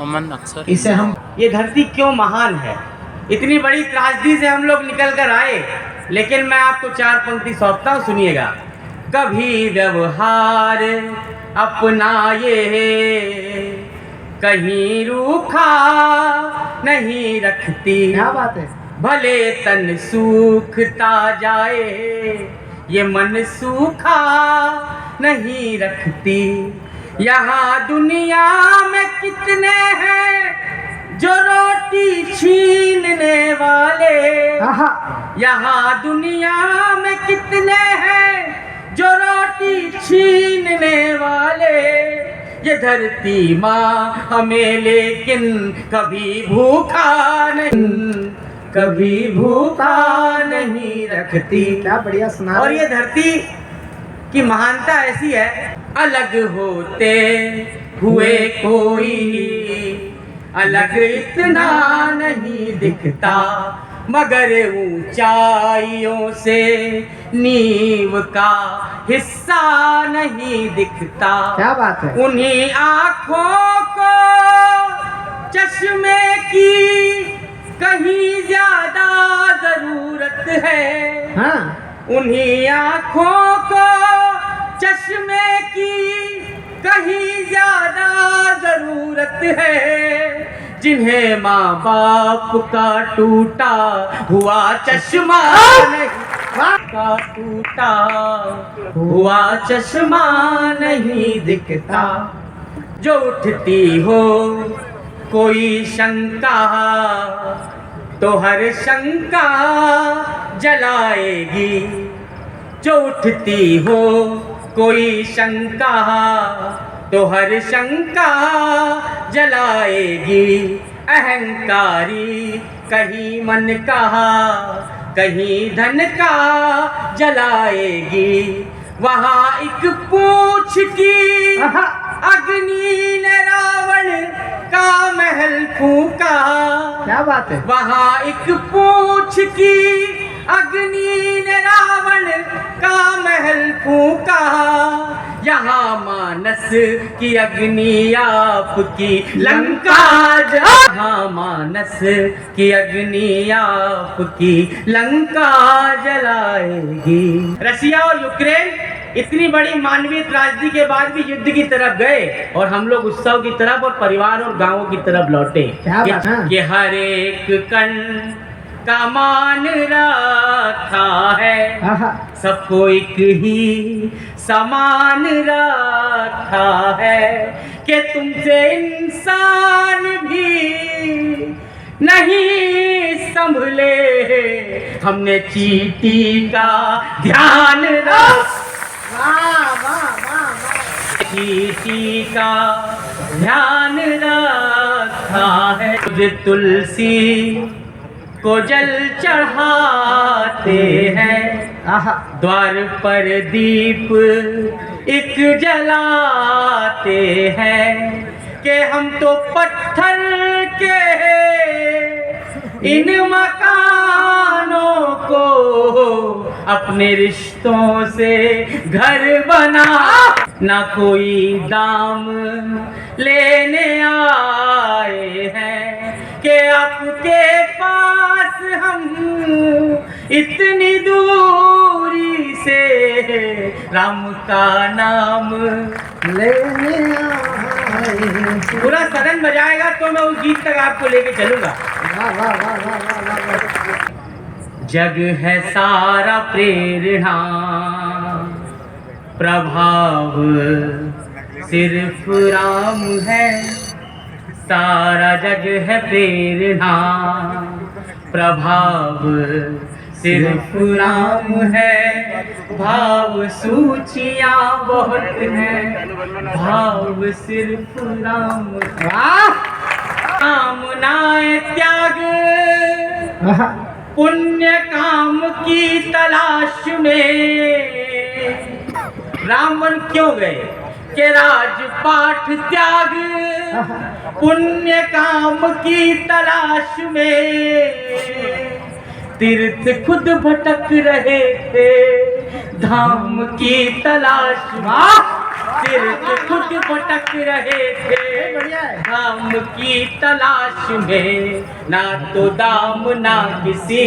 अमन अक्सर इसे हम, ये धरती क्यों महान है, इतनी बड़ी त्रासदी से हम लोग निकल कर आए, लेकिन मैं आपको 4 पंक्ति सौंपता हूँ, सुनिएगा। कभी व्यवहार अपनाए कहीं रूखा नहीं रखती, क्या बात है। भले तन सूखता जाए ये मन सूखा नहीं रखती। यहाँ दुनिया में कितने हैं जो रोटी छीनने वाले, यहाँ दुनिया में कितने हैं जो रोटी छीनने वाले। ये धरती माँ हमें लेकिन कभी भूखा नहीं, कभी भूखा नहीं रखती। क्या बढ़िया सुना। और ये धरती की महानता ऐसी है, अलग होते हुए कोई अलग इतना नहीं दिखता, मगर ऊंचाइयों से नींव का हिस्सा नहीं दिखता। क्या बात है। उन्हीं आँखों को चश्मे की कहीं ज्यादा जरूरत है। हाँ। उन्हीं आँखों को चश्मे की कहीं ज्यादा जरूरत है, जिन्हें माँ बाप का टूटा हुआ चश्मा नहीं, का टूटा हुआ चश्मा नहीं दिखता। जो उठती हो कोई शंका तो हर शंका जलाएगी, जो उठती हो कोई शंका तो हर शंका जलाएगी। अहंकारी कहीं मन का कहीं धन का जलाएगी, वहाँ एक पूछ की अग्नि ने रावण का महल फूका। क्या बात है। वहाँ एक पूछ की अग्नि ने रावण का महल फूका, यहाँ मानस की अग्नि आपकी लंका, यहाँ मानस की अग्नि आपकी लंका जलाएगी। रशिया और यूक्रेन इतनी बड़ी मानवीय त्रासदी के बाद भी युद्ध की तरफ गए और हम लोग उत्सव की तरफ और परिवार और गांवों की तरफ लौटे। कि हर एक कण का मान रखा है, सबको एक ही समान रखा है, कि तुमसे इंसान भी नहीं संभले, हमने चींटी का ध्यान रखा, चींटी का ध्यान रखा है। तुलसी को जल चढ़ाते हैं, द्वार पर दीप एक जलाते हैं, कि हम तो पत्थर के इन मकानों को अपने रिश्तों से घर बना, ना कोई दाम लेने आए हैं, कि आपके पास हम इतनी दूरी से राम का नाम लेने आए। पूरा सदन बजाएगा तो मैं उस गीत तक आपको लेके चलूंगा। जग है सारा प्रेरणा, प्रभाव सिर्फ राम है, सारा जग है प्रेरणा, प्रभाव सिर्फ राम है, भाव सूचियाँ बहुत हैं, भाव सिर्फ राम। कामनाएं त्याग पुण्य काम की तलाश में, रावण क्यों गए, कि राजपाट त्याग पुण्य काम की तलाश में, तीर्थ खुद भटक रहे थे धाम की तलाश में। सिर्फ खुद भटक रहे थे बढ़िया है। राम की तलाश में, ना तो दाम ना किसी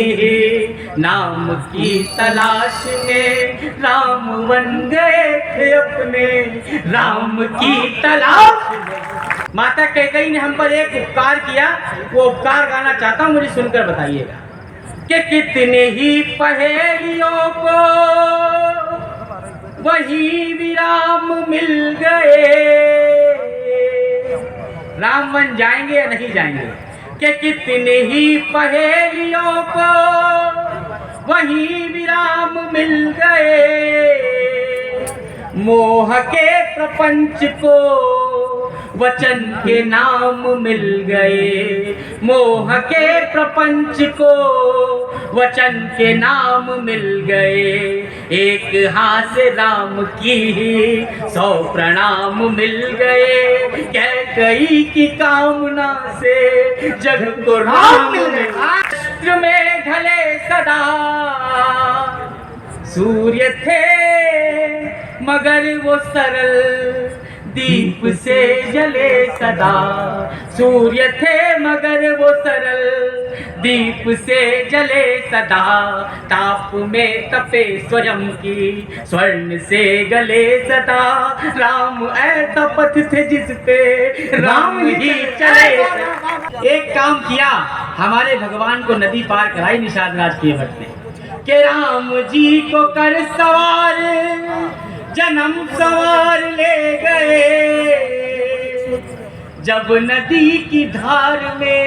नाम की तलाश में, राम बन गए थे अपने राम की तलाश में। माता कैकेयी ने हम पर एक उपकार किया, वो उपकार गाना चाहता हूँ, मुझे सुनकर बताइएगा कि कितने ही पहेलियों को वही विराम मिल गए। राम बन जाएंगे या नहीं जाएंगे? कि कितने ही पहेलियों को वही विराम मिल गए। मोह के प्रपंच को वचन के नाम मिल गए। मोह के प्रपंच को वचन के नाम मिल गए। एक हाथ से राम की 100 प्रणाम मिल गए। कैकेयी की कामना से जग को राम मिल गए। राष्ट्र में ढले सदा सूर्य थे मगर वो सरल दीप से जले सदा। सूर्य थे मगर वो सरल दीप से जले सदा। ताप में तपे स्वयं की स्वर्ण से गले सदा। राम ऐसा पथ थे जिस पे राम ही चले। एक काम किया, हमारे भगवान को नदी पार कराई निषाद राज किए भट्ट ने कि राम जी को कर सवार जन्म सवार ले गए। जब नदी की धार में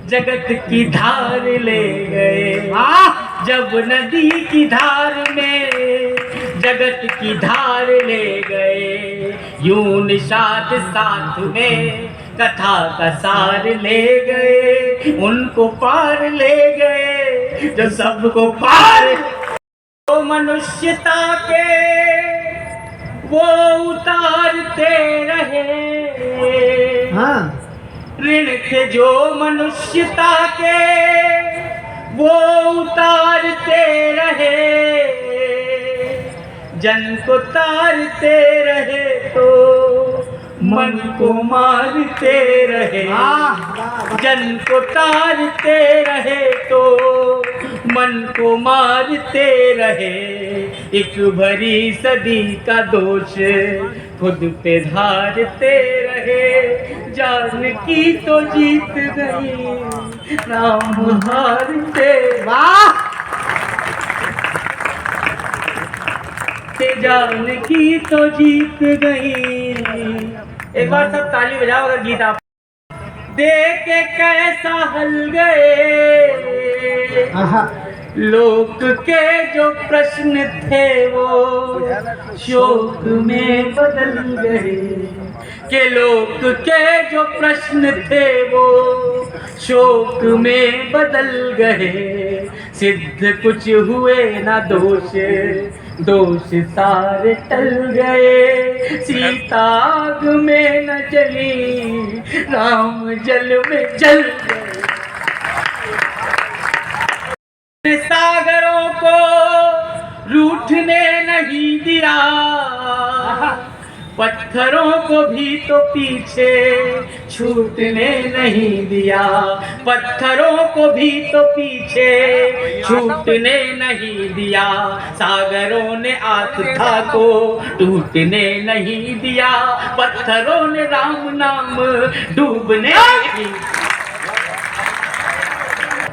जगत की धार ले गए। जब नदी की धार में जगत की धार ले गए। यूं निषाद साथ में कथा का सार ले गए। उनको पार ले गए जो सबको पार। तो मनुष्यता के वो उतारते रहे। हाँ ऋण थे जो मनुष्यता के वो उतारते रहे। जन को तारते रहे तो मन को मारते रहे। जन को तारते रहे तो मन को मारते रहे। एक भरी सदी का दोष खुद पे धारते रहे। जान की तो जीत गई राम हारते। वाह! जान की तो जीत गई। एक बार सब ताली बजाओ अगर गीत आप देख के कैसा हल गए। लोक के जो प्रश्न थे वो शोक में बदल गए। के लोक के जो प्रश्न थे वो शोक में बदल गए। सिद्ध कुछ हुए ना दोष दोष सारे टल गए। सीता आग में न जली राम जल में जल गए। सागरों को रूठने नहीं दिया। पत्थरों को भी तो पीछे छूटने नहीं दिया। पत्थरों को भी तो पीछे छूटने नहीं दिया। सागरों ने आस्था को टूटने नहीं दिया। पत्थरों ने राम नाम डूबने नहीं।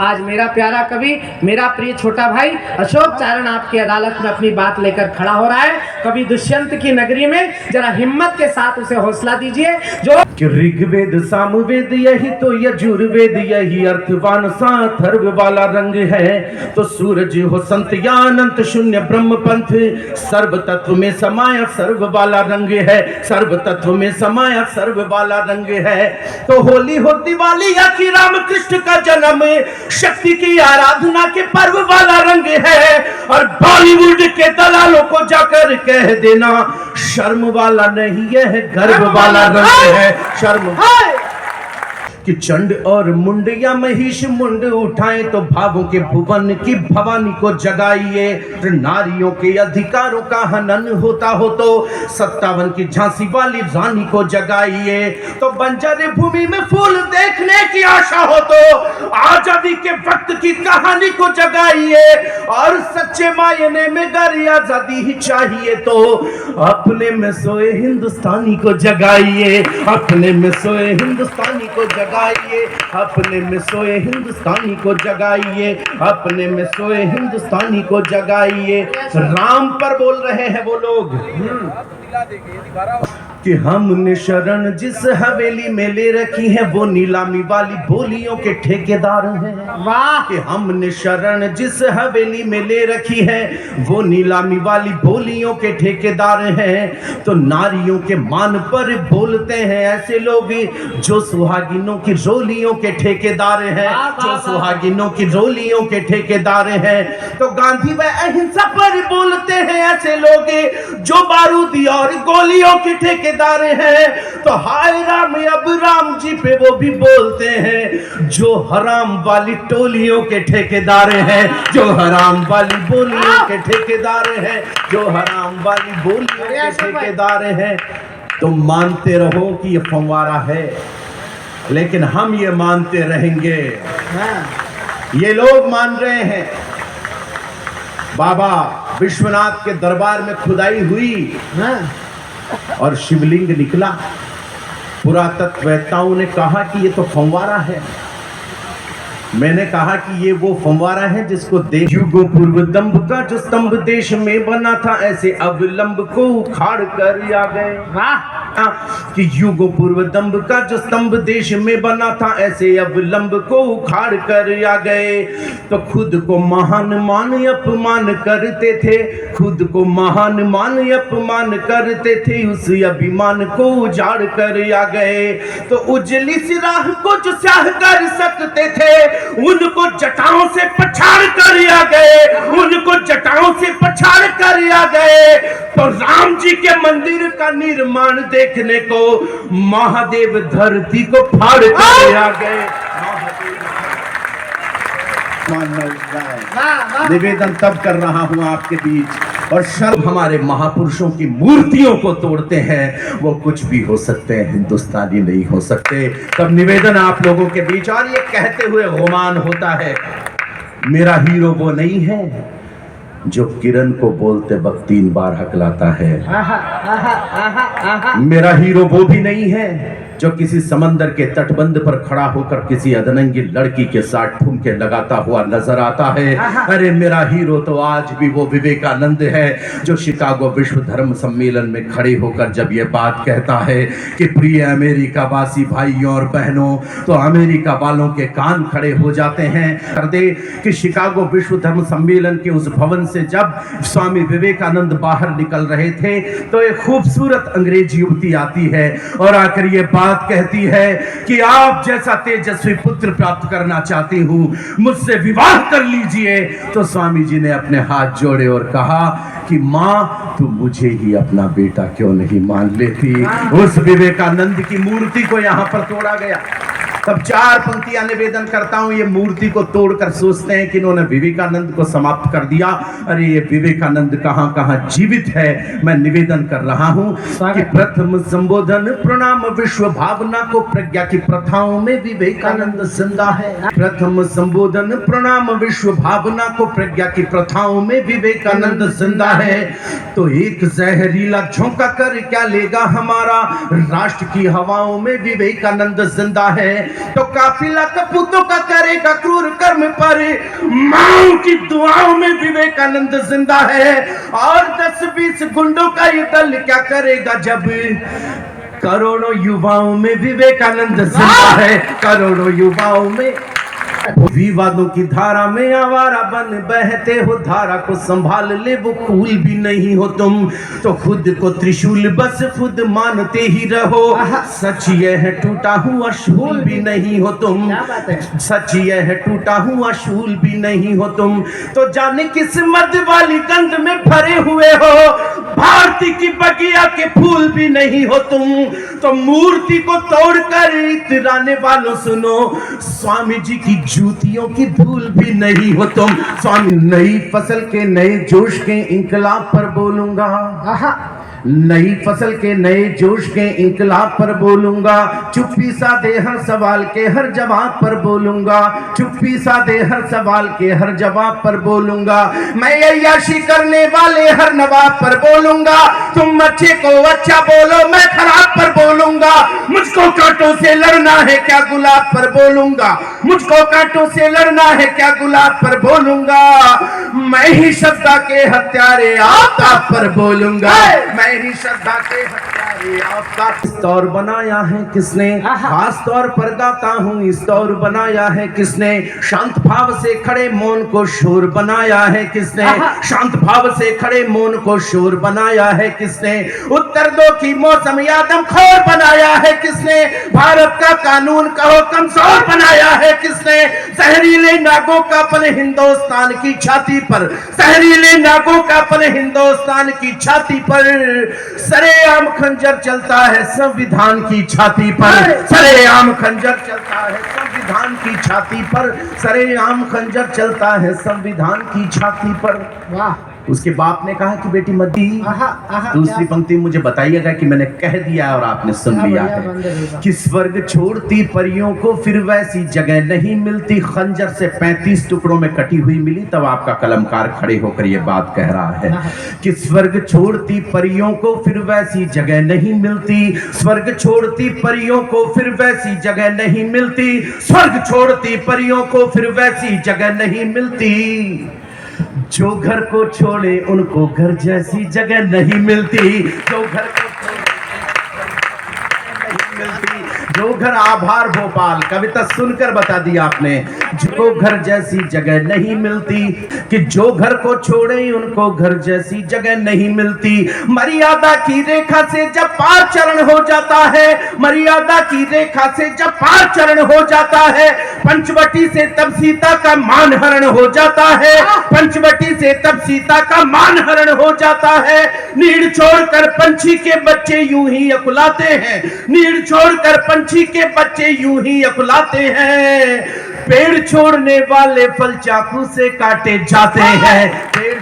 आज मेरा प्यारा कवि, मेरा प्रिय छोटा भाई अशोक चारण आपकी अदालत में अपनी बात लेकर खड़ा हो रहा है। कवि दुष्यंत की नगरी में जरा हिम्मत के साथ उसे हौसला दीजिए। जो कि ऋग्वेद सामवेद यही तो यजुर्वेद यही अर्थवान सा अथर्व वाला रंग है। तो सूरज हो संत या अनंत शून्य ब्रह्म पंथ सर्व तत्व में समाया सर्व वाला रंग है। सर्व तत्व में समाया सर्व वाला रंग है। तो होली हो दिवाली या कि राम कृष्ण का जन्म शक्ति की आराधना के पर्व वाला रंग है। और बॉलीवुड के दलालों को जाकर कह देना शर्म वाला नहीं है गर्व वाला रंग है। शर्म कि कि चंड और मुंड या महिष मुंड उठाए तो भावों के भुवन की भवानी को जगाइए। नारियों के अधिकारों का हनन होता हो तो 57 की झांसी वाली रानी को जगाइए। तो बंजर भूमि में फूल देखने की आशा हो तो आजादी के वक्त की कहानी को जगाइए। और सच्चे मायने में गर आजादी ही चाहिए तो अपने में सोए हिंदुस्तानी को जगाइए। अपने में सोए हिंदुस्तानी को जगाइए। अपने में सोए हिंदुस्तानी को जगाइए। अपने में सोए हिंदुस्तानी को जगाइए। राम पर बोल रहे हैं वो लोग कि हमने शरण जिस हवेली में ले रखी है वो नीलामी वाली बोलियों के ठेकेदार हैं। वाह! कि हमने शरण जिस हवेली में ले रखी है वो नीलामी वाली बोलियों के ठेकेदार हैं। तो नारियों के मान पर बोलते हैं ऐसे लोग जो सुहागिनों की रोलियों के ठेकेदार हैं। जो सुहागिनों की रोलियों के ठेकेदार हैं। तो गांधी व अहिंसा पर बोलते हैं ऐसे लोग जो बारूदी और गोलियों के ठेकेदार हैं। तो हाय राम अब राम जी पे वो भी बोलते हैं जो हराम वाली टोलियों के ठेकेदार हैं। जो हराम वाली बोलियों के ठेकेदार हैं। जो हराम वाली बोलियों के ठेकेदार हैं। तो मानते रहो कि ये फंवारा है लेकिन हम ये मानते रहेंगे। ये लोग मान रहे हैं। बाबा विश्वनाथ के दरबार में खुदाई हुई और शिवलिंग निकला। पुरातत्ववेत्ताओं ने कहा कि ये तो फंवारा है। मैंने कहा कि ये वो फंवारा है जिसको देश युगों पूर्व दंभ का जो स्तंभ देश में बना था ऐसे अवलंब को उखाड़ कर आ गए। कि युगों पूर्व दंभ का जो स्तंभ देश में बना था ऐसे अवलंब को उखाड़ कर आ गए। तो खुद को महान मान अपमान करते थे। खुद को महान मान अपमान करते थे। उस अभिमान को उजाड़ कर आ गए। तो उजली सी राह को जो स्याह कर सकते थे उनको जटाओं से पछाड़ कर आ गए। उनको जटाओं से पछाड़ कर आ गए। तो राम जी के मंदिर का निर्माण देखने को महादेव धरती को फाड़ कर आ गए। निवेदन तब कर रहा हूं आपके बीच और शर्म हमारे महापुरुषों की मूर्तियों को तोड़ते हैं वो कुछ भी हो सकते हैं हिंदुस्तानी नहीं हो सकते। तब निवेदन आप लोगों के बीच और ये कहते हुए गुमान होता है मेरा हीरो वो नहीं है जो किरण को बोलते वक्त 3 बार हकलाता है। मेरा हीरो वो भी नहीं है जो किसी समंदर के तटबंध पर खड़ा होकर किसी अधनंगी लड़की के साथ ठुमके लगाता हुआ नजर आता है। अरे मेरा हीरो तो आज भी वो विवेकानंद है जो शिकागो विश्व धर्म सम्मेलन में खड़े होकर जब ये बात कहता है कि प्रिय अमेरिका वासी भाइयों और बहनों, तो अमेरिका वालों के कान खड़े हो जाते हैं। कर दे कि शिकागो विश्व धर्म सम्मेलन के उस भवन से जब स्वामी विवेकानंद बाहर निकल रहे थे तो एक खूबसूरत अंग्रेज युवती आती है और आकर ये बात कहती है कि आप जैसा तेजस्वी पुत्र प्राप्त करना चाहती हूं, मुझसे विवाह कर लीजिए। तो स्वामी जी ने अपने हाथ जोड़े और कहा कि माँ तू मुझे ही अपना बेटा क्यों नहीं मान लेती। उस विवेकानंद की मूर्ति को यहाँ पर तोड़ा गया। तब 4 पंक्तियां निवेदन करता हूं। ये मूर्ति को तोड़कर सोचते हैं कि इन्होंने विवेकानंद को समाप्त कर दिया। अरे ये विवेकानंद कहां कहां जीवित है। मैं निवेदन कर रहा हूं कि प्रथम संबोधन प्रणाम विश्व भावना को प्रज्ञा की प्रथाओं में विवेकानंद जिंदा है। प्रथम संबोधन प्रणाम विश्व भावना को प्रज्ञा की प्रथाओं में विवेकानंद जिंदा है। तो एक जहरीला झोंका कर क्या लेगा हमारा, राष्ट्र की हवाओं में विवेकानंद जिंदा है। तो काफिला कपूतों का करेगा क्रूर कर्म पर माओ की दुआओं में विवेकानंद जिंदा है। और 10-20 गुंडों का ये दल क्या करेगा जब करोड़ों युवाओं में विवेकानंद जिंदा है। करोड़ों युवाओं में विवादों की धारा में आवारा बन बहते हो, धारा को संभाल ले वो कूल भी नहीं हो तुम। तो खुद को त्रिशूल बस खुद मानते ही रहो। सच ये है टूटा हुआ शूल भी नहीं हो तुम। सच ये है टूटा हुआ शूल भी नहीं हो तुम। तो जाने किस मद वाली गंध में भरे हुए हो, भारती की बगिया के फूल भी नहीं हो तुम, तो मूर्ति को तोड़कर इतराने वालों सुनो, स्वामी जी की जूतियों की धूल भी नहीं हो तुम। स्वामी नई फसल के नए जोश के इंकलाब पर बोलूंगा, नई फसल के नए जोश के इंकलाब पर बोलूंगा, चुप्पी सा दे हर सवाल के हर जवाब पर बोलूंगा, चुप्पी सा दे हर सवाल के हर जवाब पर बोलूंगा, मैं अय्याशी करने वाले हर नवाब पर बोलूंगा, तुम अच्छे को अच्छा बोलो मैं खराब पर बोलूंगा, मुझको कांटों से लड़ना है क्या गुलाब पर बोलूंगा, मुझको कांटों से लड़ना है क्या गुलाब पर बोलूंगा, मैं ही श्रद्धा के हत्यारे आफ्ताब पर बोलूंगा, मेरी श्रद्धा के हत्यारे आफ्ताब। इस दौर बनाया है किसने, खास तौर पर गाता हूँ इस दौर बनाया है किसने, शांत भाव से खड़े मौन को शोर बनाया है किसने, शांत भाव से खड़े मौन को शोर बनाया है किसने, उत्तर दो की मौसम यादम खोर बनाया है किसने, भारत का कानून कहो कमजोर बनाया है किसने, जहरीले नागों का अपने हिंदुस्तान की छाती पर, जहरीले नागों का अपने हिंदुस्तान की छाती पर, सरेआम खंजर चलता है संविधान की छाती पर, सरेआम खंजर चलता है संविधान की छाती पर, सरेआम खंजर चलता है संविधान की छाती पर। वाह। उसके बाप ने कहा कि बेटी मत दी। दूसरी पंक्ति मुझे बताइएगा कि मैंने कह दिया और आपने सुन लिया है कि स्वर्ग छोड़ती परियों को फिर वैसी जगह नहीं मिलती, खंजर से 35 टुकड़ों में कटी हुई मिली, तब आपका कलमकार खड़े होकर ये बात कह रहा है कि स्वर्ग छोड़ती परियों को फिर वैसी जगह नहीं मिलती, स्वर्ग छोड़ती परियों को फिर वैसी जगह नहीं मिलती, स्वर्ग छोड़ती परियों को फिर वैसी जगह नहीं मिलती, जो घर को छोड़े उनको घर जैसी जगह नहीं मिलती, जो घर को जो घर आभार भोपाल कविता सुनकर बता दिया आपने, जो घर जैसी जगह नहीं मिलती, कि जो घर को छोड़े उनको घर जैसी जगह नहीं मिलती, मर्यादा की रेखा से जब पार चरण हो जाता है, मर्यादा की रेखा से जब पार चरण हो जाता है, पंचवटी से तब सीता का मानहरण हो जाता है, पंचवटी से तब सीता का मानहरण हो जाता है, नीड़ छोड़कर पंछी के बच्चे यूं ही अकुलाते हैं, नीड़ छोड़कर पंछी के बच्चे यूं ही अकुलाते हैं, पेड़ छोड़ने वाले फल चाकू से काटे जाते हैं, पेड़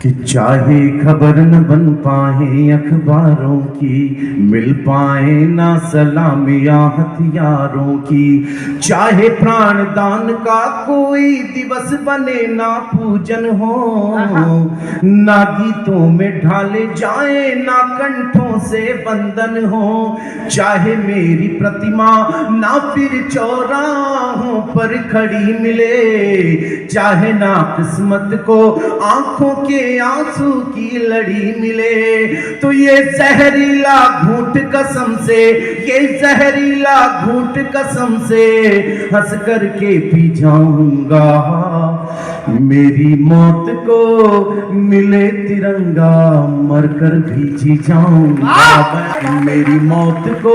कि चाहे खबर न बन पाए अखबारों की, मिल पाए ना सलामियां हथियारों की, चाहे प्राण दान का कोई दिवस बने ना पूजन हो, ना गीतों में ढाले जाए ना कंठों से बंधन हो, चाहे मेरी प्रतिमा ना फिर चौराहों पर खड़ी मिले, चाहे ना किस्मत को आंखों के आंसू की लड़ी मिले, तो ये जहरीला घूंट कसम से, ये जहरीला घूंट कसम से हंस करके पी जाऊंगा, मेरी मौत को मिले तिरंगा मर कर भी जी जाऊंगा, मेरी मौत को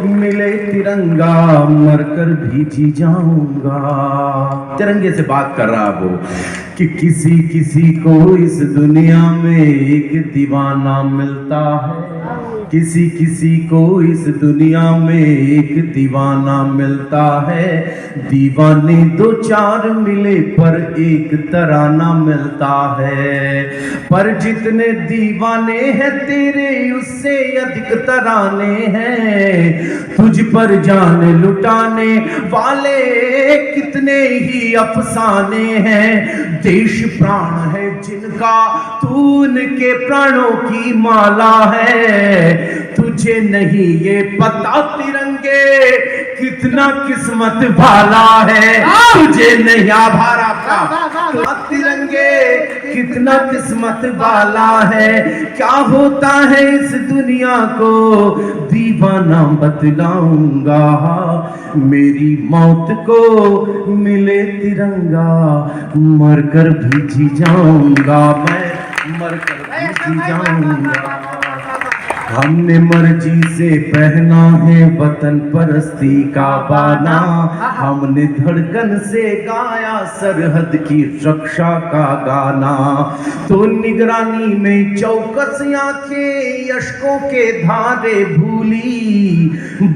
मिले तिरंगा मर कर भी जी जाऊंगा। तिरंगे से बात कर रहा वो कि किसी किसी को इस दुनिया में एक दीवाना मिलता है, किसी किसी को इस दुनिया में एक दीवाना मिलता है, दीवाने दो चार मिले पर एक तराना मिलता है, पर जितने दीवाने हैं तेरे उससे अधिक तराने हैं, तुझ पर जान लुटाने वाले कितने ही अफसाने हैं, देश प्राण है जिनका तू उनके प्राणों की माला है, तुझे नहीं ये पता तिरंगे कितना किस्मत वाला है, तुझे नहीं आभार आपका, तिरंगे कितना किस्मत वाला है, क्या होता है इस दुनिया को दीवाना बतलाऊंगा, मेरी मौत को मिले तिरंगा मर कर भी जी जाऊंगा, मैं मर कर भी जी जाऊंगा। हमने मर्जी से पहना है वतन परस्ती का बाना, हमने धड़कन से गाया सरहद की रक्षा का गाना। तो निगरानी में चौकस आंखें यशकों के धारे भूली,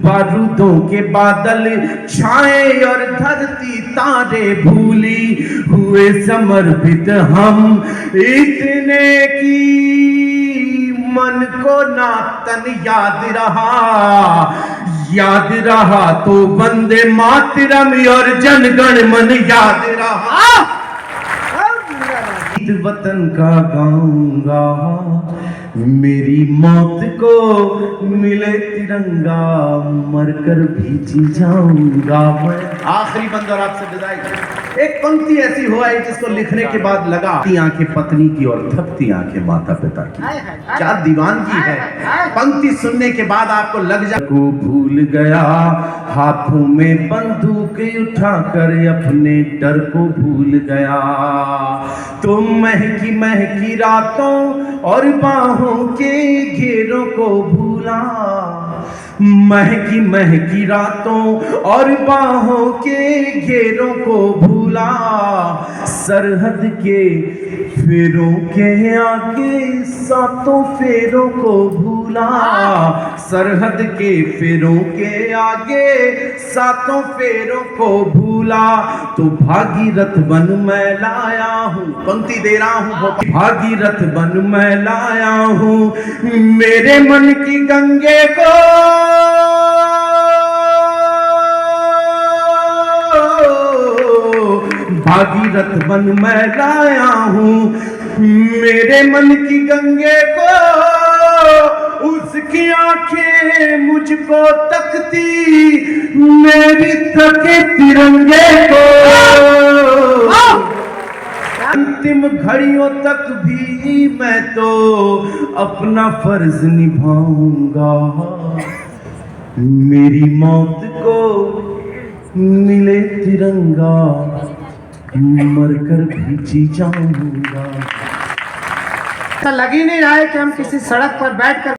बारूदों के बादल छाए और धरती तारे भूली। हुए समर्पित हम इतने की मन को ना तन याद रहा तो वंदे मातरम और जनगण मन याद रहा। वतन का गाऊंगा, मेरी मौत को मिले तिरंगा, मरकर भी जी जाऊंगा मैं। आखिरी बंद और आपसे विदाई। एक पंक्ति ऐसी हुआ है जिसको लिखने के बाद लगा आंखें पत्नी की और थकती आंखें माता पिता की। क्या दीवानगी है। पंक्ति सुनने के बाद आपको लग जा को भूल गया, हाथों में बंदूक उठाकर अपने डर को भूल गया। तो महकी महकी रातों और बाहों के घेरों को भूला, महकी महकी रातों और बाहों के घेरों को भूला। सरहद के फेरों के आगे सातों फेरों को भूला, सरहद के फेरों के आगे सातों फेरों को भूला। तो भागीरथ बन मैं लाया हूँ, पंक्ति दे रहा हूँ, भागीरथ बन मैं लाया हूँ मेरे मन की गंगे को, भागीरथ बन मैं लाया हूँ मेरे मन की गंगे को। उसकी आंखें मुझको तकती मेरी थके तिरंगे को। अंतिम घड़ियों तक भी मैं तो अपना फर्ज निभाऊंगा, मेरी मौत को मिले तिरंगा, मरकर भी जी जाऊंगा। लग ही नहीं रहा है कि हम किसी सड़क पर बैठकर